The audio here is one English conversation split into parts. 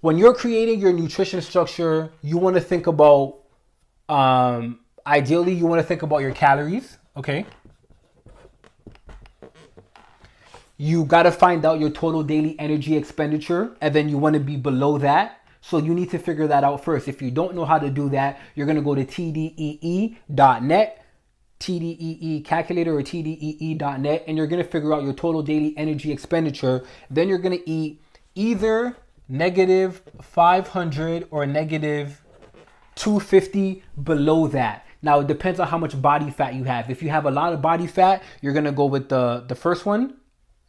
When you're creating your nutrition structure, you want to think about, ideally, you want to think about your calories, okay? You got to find out your total daily energy expenditure, and then you want to be below that. So you need to figure that out first. If you don't know how to do that, you're going to go to tdee.net, TDEE calculator or tdee.net, and you're going to figure out your total daily energy expenditure. Then you're going to eat either negative 500 or negative 250 below that. Now, it depends on how much body fat you have. If you have a lot of body fat, you're going to go with the first one,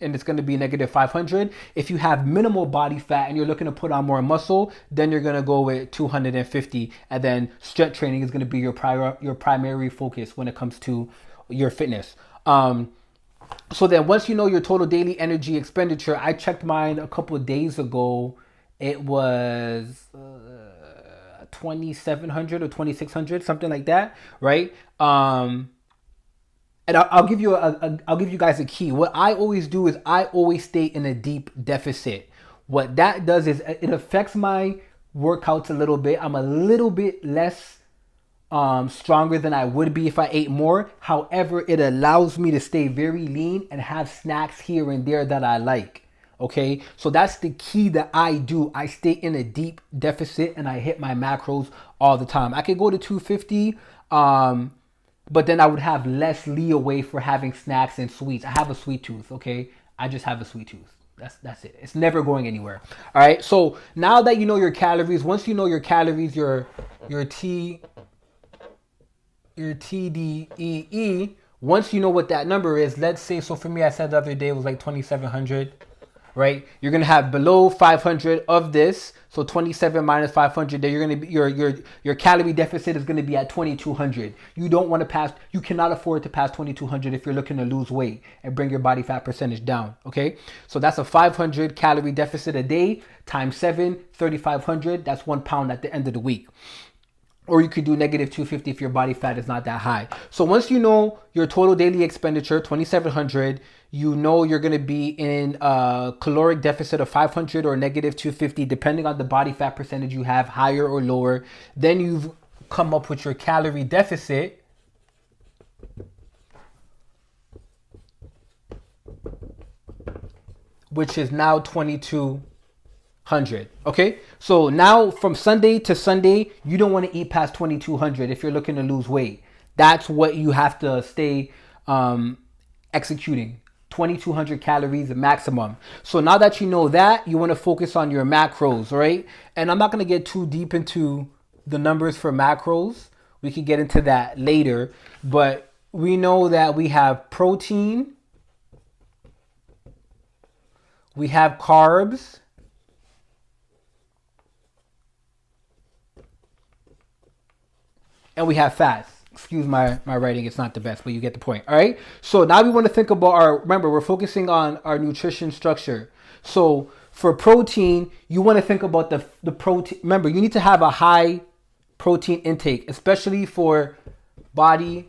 and it's going to be negative 500. If you have minimal body fat and you're looking to put on more muscle, then you're going to go with 250. And then strength training is going to be your primary focus when it comes to your fitness. So then once you know your total daily energy expenditure, I checked mine a couple of days ago. It was 2,700 or 2,600, something like that, right? And I'll give you I'll give you guys a key. What I always do is I always stay in a deep deficit. What that does is it affects my workouts a little bit. I'm a little bit less stronger than I would be if I ate more. However, it allows me to stay very lean and have snacks here and there that I like. Okay, so that's the key that I do. I stay in a deep deficit and I hit my macros all the time. I could go to 250. But then I would have less leeway for having snacks and sweets. I have a sweet tooth, okay? I just have a sweet tooth. That's it. It's never going anywhere. All right. So now that you know your calories, once you know your calories, your TDEE, once you know what that number is, let's say, so for me, I said the other day it was like 2,700, right? You're gonna have below 500 of this. So 27 minus 500, then you're gonna be, your calorie deficit is gonna be at 2,200. You don't want to pass. You cannot afford to pass 2,200 if you're looking to lose weight and bring your body fat percentage down. Okay, so that's a 500 calorie deficit a day times 7, 3,500. That's 1 pound at the end of the week. Or you could do negative 250 if your body fat is not that high. So once you know your total daily expenditure, 2,700, you know you're going to be in a caloric deficit of 500 or negative 250, depending on the body fat percentage you have, higher or lower. Then you've come up with your calorie deficit. Which is now 2,200. Okay, so now from Sunday to Sunday, you don't want to eat past 2,200 if you're looking to lose weight. That's what you have to stay executing. 2,200 calories the maximum. So now that you know that, you want to focus on your macros, right? And I'm not going to get too deep into the numbers for macros. We can get into that later. But we know that we have protein, we have carbs, and we have fats. Excuse my writing, it's not the best, but you get the point. All right, so now we want to think about remember, we're focusing on our nutrition structure. So for protein, you want to think about the protein. Remember, you need to have a high protein intake, especially for body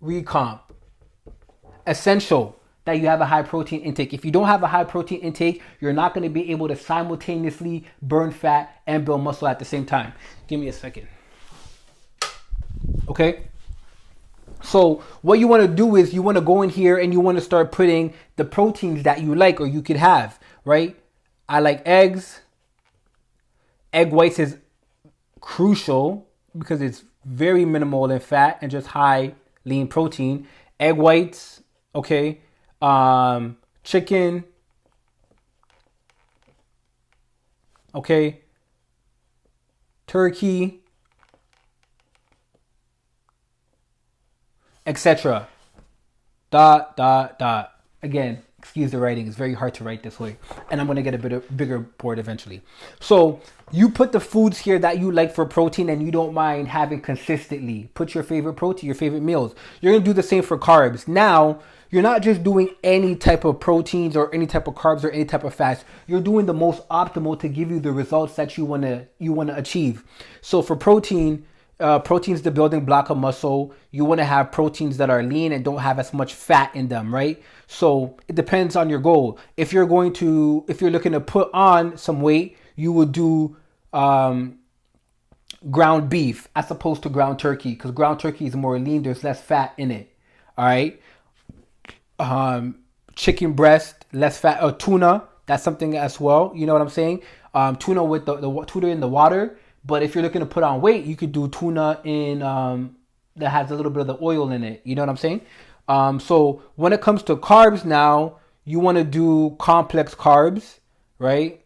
recomp. Essential that you have a high protein intake. If you don't have a high protein intake, you're not going to be able to simultaneously burn fat and build muscle at the same time. Give me a second. Okay, so what you want to do is you want to go in here and you want to start putting the proteins that you like or you could have, right? I like eggs. Egg whites is crucial because it's very minimal in fat and just high lean protein. Egg whites, okay. Chicken, okay. Turkey, etc. Again, excuse the writing. It's very hard to write this way. And I'm going to get a bigger board eventually. So you put the foods here that you like for protein and you don't mind having consistently. Put your favorite protein, your favorite meals. You're going to do the same for carbs. Now, you're not just doing any type of proteins or any type of carbs or any type of fats. You're doing the most optimal to give you the results that you want to achieve. So for protein, protein's the building block of muscle. You want to have proteins that are lean and don't have as much fat in them, right? So it depends on your goal. If you're looking to put on some weight, you would do ground beef as opposed to ground turkey, because ground turkey is more lean. There's less fat in it. All right. Chicken breast, less fat. Or tuna, that's something as well. You know what I'm saying? Tuna with the tuna in the water. But if you're looking to put on weight, you could do tuna in that has a little bit of the oil in it. You know what I'm saying? So when it comes to carbs now, you want to do complex carbs, right?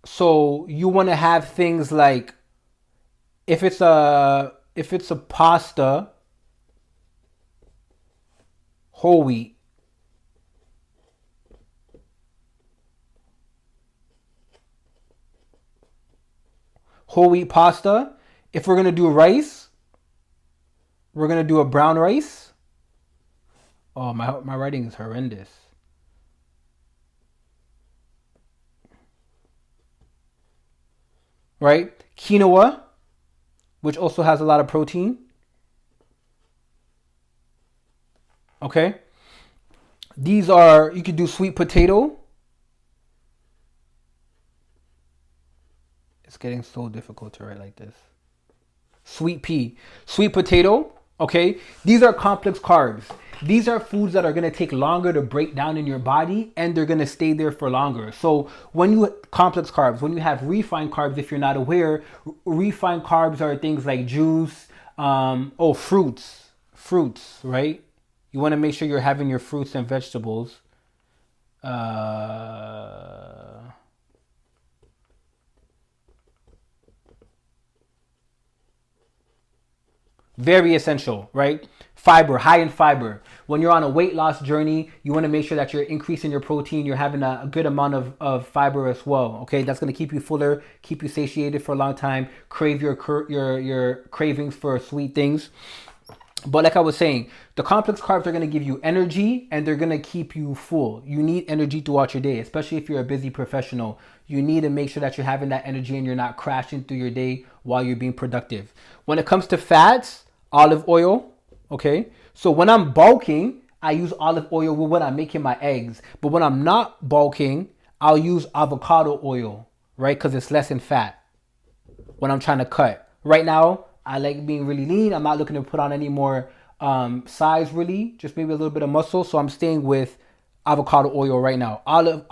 So you want to have things like, if it's a pasta, whole wheat. Whole wheat pasta. If we're gonna do rice, we're gonna do a brown rice. Oh, my writing is horrendous. Right? Quinoa, which also has a lot of protein. Okay? These are, you could do sweet potato. It's getting so difficult to write like this. Sweet pea. Sweet potato. Okay? These are complex carbs. These are foods that are going to take longer to break down in your body, and they're going to stay there for longer. So when you complex carbs, when you have refined carbs, if you're not aware, refined carbs are things like juice, fruits, right? You want to make sure you're having your fruits and vegetables. Very essential, right? Fiber, high in fiber. When you're on a weight loss journey, you want to make sure that you're increasing your protein. You're having a good amount of fiber as well. Okay, that's going to keep you fuller, keep you satiated for a long time. Crave your cravings for sweet things. But like I was saying, the complex carbs are going to give you energy and they're going to keep you full. You need energy throughout your day, especially if you're a busy professional. You need to make sure that you're having that energy and you're not crashing through your day while you're being productive. When it comes to fats, olive oil, okay? So when I'm bulking, I use olive oil when I'm making my eggs. But when I'm not bulking, I'll use avocado oil, right? Because it's less in fat when I'm trying to cut. Right now, I like being really lean. I'm not looking to put on any more size really, just maybe a little bit of muscle. So I'm staying with avocado oil right now. Olive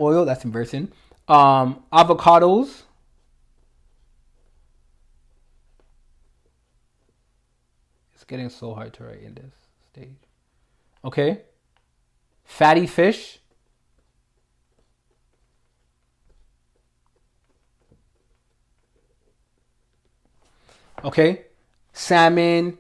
oil, that's embarrassing. Avocados. It's getting so hard to write in this stage. Okay. Fatty fish. Okay, salmon,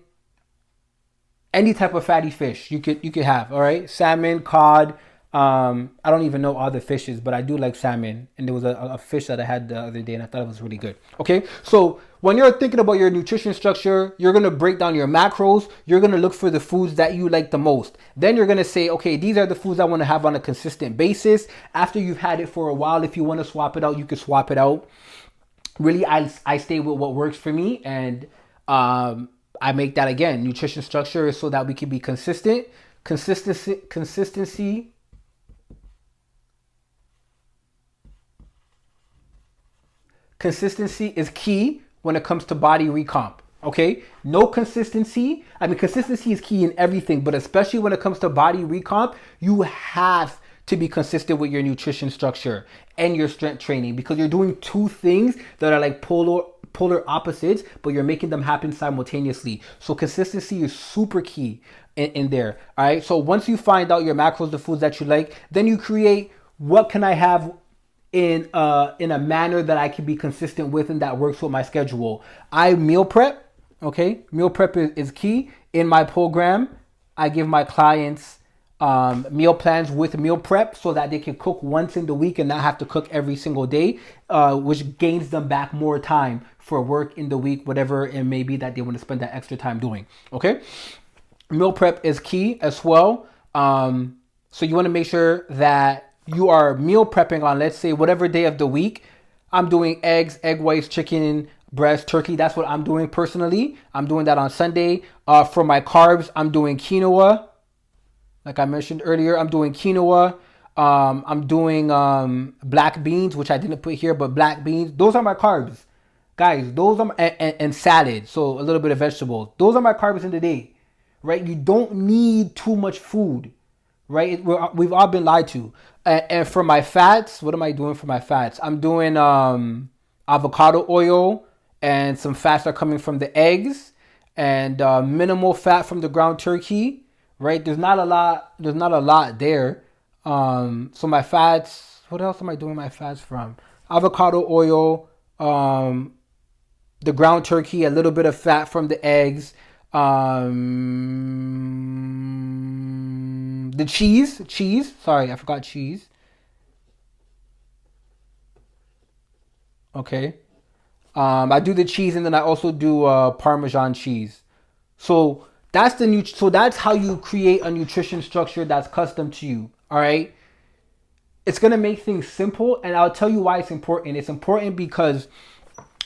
any type of fatty fish you could have. All right, salmon, cod. I don't even know other fishes, but I do like salmon. And there was a fish that I had the other day, and I thought it was really good. Okay, so when you're thinking about your nutrition structure, you're gonna break down your macros. You're gonna look for the foods that you like the most. Then you're gonna say, okay, these are the foods I want to have on a consistent basis. After you've had it for a while, if you want to swap it out, you could swap it out. Really, I stay with what works for me, and I make that again. Nutrition structure is so that we can be consistent. Consistency. Consistency is key when it comes to body recomp. Okay, no consistency. I mean, consistency is key in everything, but especially when it comes to body recomp, you have to be consistent with your nutrition structure and your strength training, because you're doing two things that are like polar opposites, but you're making them happen simultaneously. So consistency is super key in there. All right. So once you find out your macros, the foods that you like, then you create, what can I have in a manner that I can be consistent with and that works with my schedule. I meal prep. Okay. Meal prep is key. In my program, I give my clients meal plans with meal prep so that they can cook once in the week and not have to cook every single day, which gains them back more time for work in the week, whatever it may be that they want to spend that extra time doing. Okay. Meal prep is key as well. So you want to make sure that you are meal prepping on, let's say, whatever day of the week, I'm doing eggs, egg whites, chicken, breast, turkey. That's what I'm doing personally. I'm doing that on Sunday. For my carbs, I'm doing quinoa. Like I mentioned earlier, I'm doing quinoa. I'm doing black beans, which I didn't put here, but black beans. Those are my carbs. Guys, those are and salad, so a little bit of vegetables. Those are my carbs in the day, right? You don't need too much food, right? We've all been lied to. And for my fats, what am I doing for my fats? I'm doing avocado oil, and some fats are coming from the eggs, and minimal fat from the ground turkey, right? There's not a lot there. So my fats, what else am I doing my fats from? Avocado oil, the ground turkey, a little bit of fat from the eggs, the cheese. Sorry, I forgot cheese. Okay. I do the cheese, and then I also do Parmesan cheese. So that's how you create a nutrition structure that's custom to you. All right. It's gonna make things simple, and I'll tell you why it's important. It's important because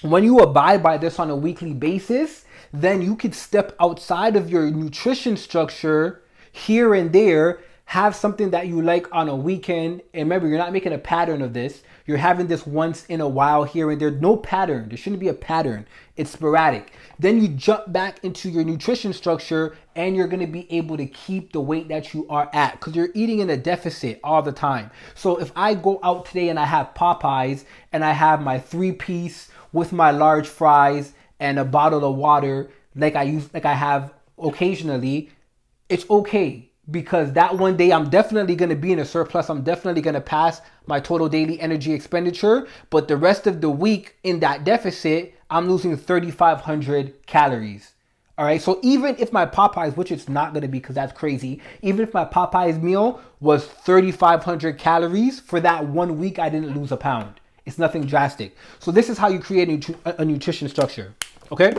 when you abide by this on a weekly basis, then you could step outside of your nutrition structure here and there, have something that you like on a weekend. And remember, you're not making a pattern of this. You're having this once in a while here and there. No pattern. There shouldn't be a pattern. It's sporadic. Then you jump back into your nutrition structure, and you're going to be able to keep the weight that you are at because you're eating in a deficit all the time. So if I go out today and I have Popeyes and I have my 3-piece with my large fries and a bottle of water like I have occasionally, it's okay. Because that one day I'm definitely going to be in a surplus. I'm definitely going to pass my total daily energy expenditure. But the rest of the week in that deficit, I'm losing 3,500 calories. All right. So even if my Popeyes, which it's not going to be because that's crazy, even if my Popeyes meal was 3,500 calories, for that 1 week, I didn't lose a pound. It's nothing drastic. So this is how you create a nutrition structure. Okay.